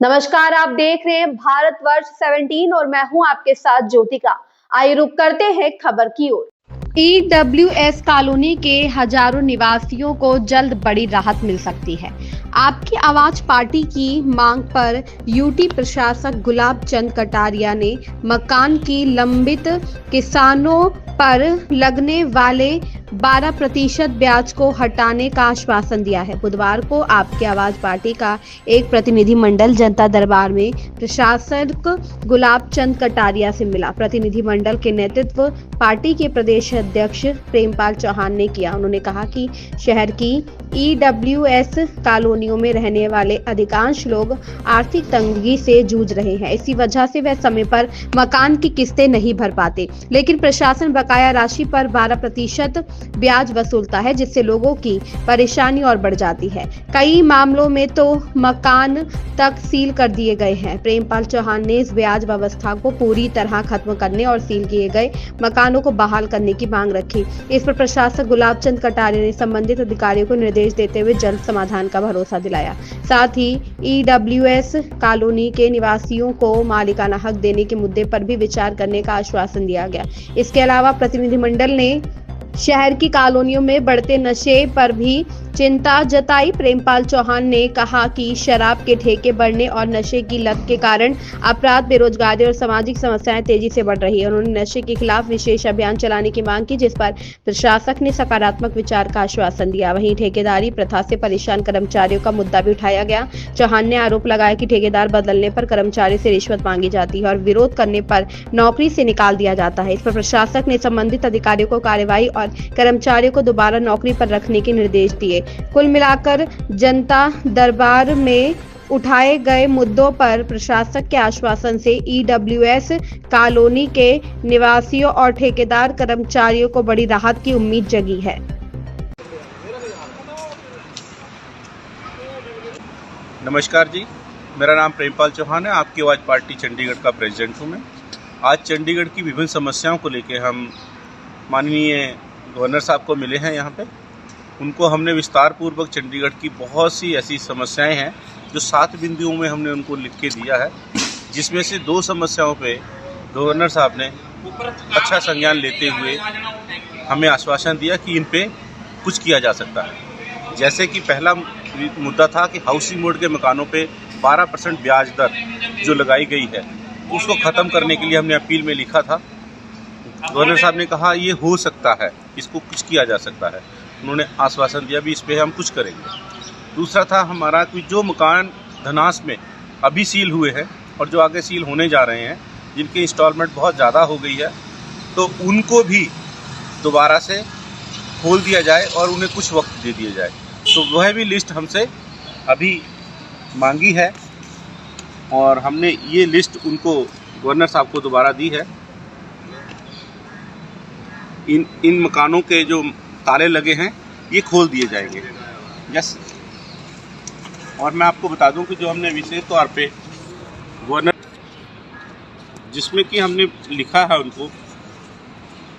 नमस्कार, आप देख रहे हैं भारतवर्ष 17 और मैं हूं आपके साथ ज्योतिका। आइए रुक करते हैं खबर की ओर। EWS कॉलोनी के हजारों निवासियों को जल्द बड़ी राहत मिल सकती है। आपकी आवाज पार्टी की मांग पर यूटी प्रशासक गुलाब चंद कटारिया ने मकान की लंबित किसानों पर लगने वाले 12% ब्याज को हटाने का आश्वासन दिया है। बुधवार को आपकी आवाज पार्टी का एक प्रतिनिधिमंडल जनता दरबार में प्रशासक गुलाब चंद कटारिया से मिला। प्रतिनिधिमंडल के नेतृत्व पार्टी के प्रदेश अध्यक्ष प्रेमपाल चौहान ने किया। उन्होंने कहा कि शहर की EWS कॉलोनियों में रहने वाले अधिकांश लोग आर्थिक तंगी से जूझ रहे हैं। इसी वजह से वह समय पर मकान की किस्तें नहीं भर पाते, लेकिन प्रशासन बकाया राशि पर 12% ब्याज वसूलता है, जिससे लोगों की परेशानी और बढ़ जाती है। कई मामलों में तो मकान तक सील कर दिए गए हैं। प्रेमपाल चौहान ने इस ब्याज व्यवस्था को पूरी तरह खत्म करने और सील किए गए मकानों को बहाल करने की मांग रखी। इस पर प्रशासक गुलाब चंद कटारिया ने संबंधित अधिकारियों को निर्देश देते हुए जल्द समाधान का भरोसा दिलाया। साथ ही EWS कॉलोनी के निवासियों को मालिकाना हक देने के मुद्दे पर भी विचार करने का आश्वासन दिया गया। इसके अलावा प्रतिनिधिमंडल ने शहर की कॉलोनियों में बढ़ते नशे पर भी चिंता जताई। प्रेमपाल चौहान ने कहा कि शराब के ठेके बढ़ने और नशे की लत के कारण अपराध, बेरोजगारी और सामाजिक समस्याएं तेजी से बढ़ रही है। उन्होंने नशे के खिलाफ विशेष अभियान चलाने की मांग की, जिस पर प्रशासक ने सकारात्मक विचार का आश्वासन दिया। वहीं ठेकेदारी प्रथा से परेशान कर्मचारियों का मुद्दा भी उठाया गया। चौहान ने आरोप लगाया कि ठेकेदार बदलने पर कर्मचारी से रिश्वत मांगी जाती है और विरोध करने पर नौकरी से निकाल दिया जाता है। इस पर प्रशासक ने संबंधित अधिकारियों को कार्रवाई और कर्मचारियों को दोबारा नौकरी पर रखने के निर्देश दिए। कुल मिलाकर जनता दरबार में उठाए गए मुद्दों पर प्रशासक के आश्वासन से EWS कॉलोनी के निवासियों और ठेकेदार कर्मचारियों को बड़ी राहत की उम्मीद जगी है। नमस्कार जी, मेरा नाम प्रेमपाल चौहान है। आपकी आवाज़ पार्टी चंडीगढ़ का प्रेसिडेंट हूँ मैं। आज चंडीगढ़ की विभिन्न समस्याओं को लेकर हम माननीय गवर्नर साहब को मिले हैं। यहाँ पे उनको हमने विस्तार पूर्वक चंडीगढ़ की बहुत सी ऐसी समस्याएं हैं जो 7 बिंदुओं में हमने उनको लिख के दिया है, जिसमें से 2 समस्याओं पे गवर्नर साहब ने अच्छा संज्ञान लेते हुए हमें आश्वासन दिया कि इन पे कुछ किया जा सकता है। जैसे कि पहला मुद्दा था कि हाउसिंग बोर्ड के मकानों पे 12% ब्याज दर जो लगाई गई है उसको ख़त्म करने के लिए हमने अपील में लिखा था। गवर्नर साहब ने कहा ये हो सकता है, इसको कुछ किया जा सकता है। उन्होंने आश्वासन दिया भी इस पे हम कुछ करेंगे। दूसरा था हमारा कि जो मकान धनास में अभी सील हुए हैं और जो आगे सील होने जा रहे हैं, जिनकी इंस्टॉलमेंट बहुत ज़्यादा हो गई है, तो उनको भी दोबारा से खोल दिया जाए और उन्हें कुछ वक्त दे दिया जाए। तो वह भी लिस्ट हमसे अभी मांगी है और हमने ये लिस्ट उनको गवर्नर साहब को दोबारा दी है। इन मकानों के जो ताले लगे हैं ये खोल दिए जाएंगे। यस, और मैं आपको बता दूं कि जो हमने विशेष तौर पे गवर्नर, जिसमें कि हमने लिखा है उनको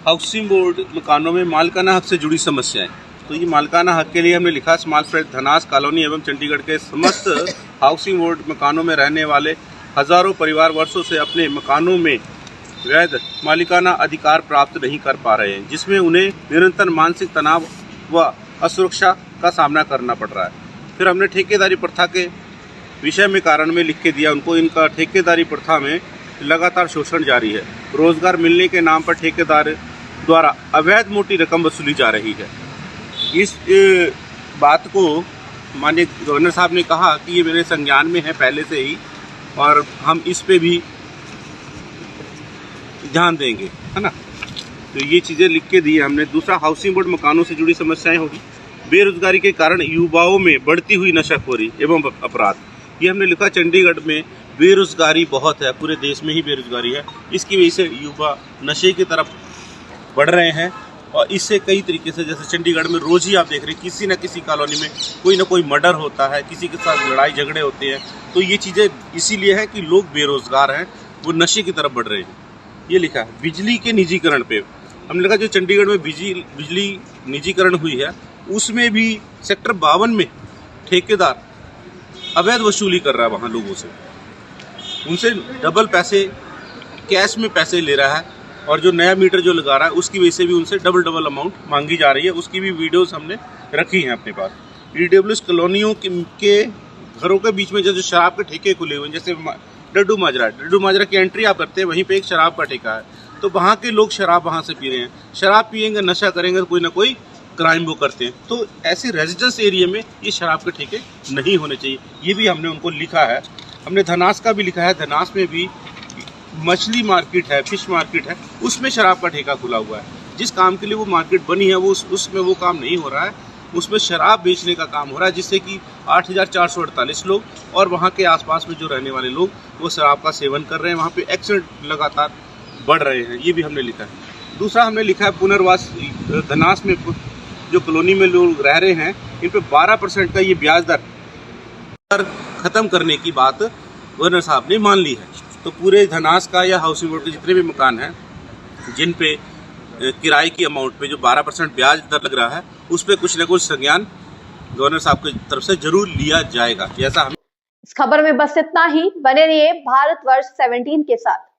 हाउसिंग बोर्ड मकानों में मालिकाना हक से जुड़ी समस्याएं, तो ये मालिकाना हक के लिए हमने लिखा स्मॉल फ्लैट धनास कॉलोनी एवं चंडीगढ़ के समस्त हाउसिंग बोर्ड मकानों में रहने वाले हजारों परिवार वर्षों से अपने मकानों में वैध मालिकाना अधिकार प्राप्त नहीं कर पा रहे हैं, जिसमें उन्हें निरंतर मानसिक तनाव व असुरक्षा का सामना करना पड़ रहा है। फिर हमने ठेकेदारी प्रथा के विषय में कारण में लिख के दिया उनको, इनका ठेकेदारी प्रथा में लगातार शोषण जारी है। रोजगार मिलने के नाम पर ठेकेदार द्वारा अवैध मोटी रकम वसूली जा रही है। इस बात को माननीय गवर्नर साहब ने कहा कि ये मेरे संज्ञान में है पहले से ही और हम इस पे भी ध्यान देंगे, है ना। तो ये चीज़ें लिख के दी है हमने। दूसरा, हाउसिंग बोर्ड मकानों से जुड़ी समस्याएं होगी। बेरोजगारी के कारण युवाओं में बढ़ती हुई नशाखोरी एवं अपराध, ये हमने लिखा। चंडीगढ़ में बेरोजगारी बहुत है, पूरे देश में ही बेरोजगारी है। इसकी वजह से युवा नशे की तरफ बढ़ रहे हैं और इससे कई तरीके से, जैसे चंडीगढ़ में रोज ही आप देख रहे हैं किसी न किसी कॉलोनी में कोई ना कोई मर्डर होता है, किसी के साथ लड़ाई झगड़े होते हैं। तो ये चीज़ें इसीलिए है कि लोग बेरोजगार हैं, वो नशे की तरफ बढ़ रहे हैं। ये लिखा है। बिजली के निजीकरण पे हमने लिखा जो चंडीगढ़ में बिजली निजीकरण हुई है उसमें भी सेक्टर 52 में ठेकेदार अवैध वसूली कर रहा है वहाँ लोगों से, उनसे डबल पैसे कैश में पैसे ले रहा है, और जो नया मीटर जो लगा रहा है उसकी वजह से भी उनसे डबल अमाउंट मांगी जा रही है। उसकी भी वीडियोस हमने रखी हैं अपने पास। ईडब्ल्यूएस कॉलोनियों के घरों के बीच में जो शराब के ठेके खुले हुए हैं, जैसे डड्डू माजरा की एंट्री आप करते हैं, वहीं पे एक शराब का ठेका है, तो वहाँ के लोग शराब वहाँ से पी रहे हैं। शराब पियेंगे, नशा करेंगे तो कोई ना कोई क्राइम वो करते हैं। तो ऐसे रेजिडेंस एरिया में ये शराब के ठेके नहीं होने चाहिए, ये भी हमने उनको लिखा है। हमने धनास का भी लिखा है, धनास में भी मछली मार्केट है, फिश मार्केट है, उसमें शराब का ठेका खुला हुआ है। जिस काम के लिए वो मार्केट बनी है वो उसमें वो काम नहीं हो रहा है, उसमें शराब बेचने का काम हो रहा है, जिससे कि 8,448 लोग और वहाँ के आसपास में जो रहने वाले लोग वो शराब का सेवन कर रहे हैं। वहाँ पे एक्सीडेंट लगातार बढ़ रहे हैं, ये भी हमने लिखा है। दूसरा हमने लिखा है पुनर्वास, धनास में जो कॉलोनी में लोग रह रहे हैं इन पे 12% का ये ब्याज दर खत्म करने की बात गवर्नर साहब ने मान ली है। तो पूरे धनास का या हाउसिंग बोर्ड के जितने भी मकान हैं जिन पे किराए की अमाउंट पे जो 12% ब्याज दर लग रहा है, उस पर कुछ न कुछ संज्ञान गवर्नर साहब की तरफ से जरूर लिया जाएगा, जैसा हम। इस खबर में बस इतना ही। बने रहिए भारतवर्ष 17 के साथ।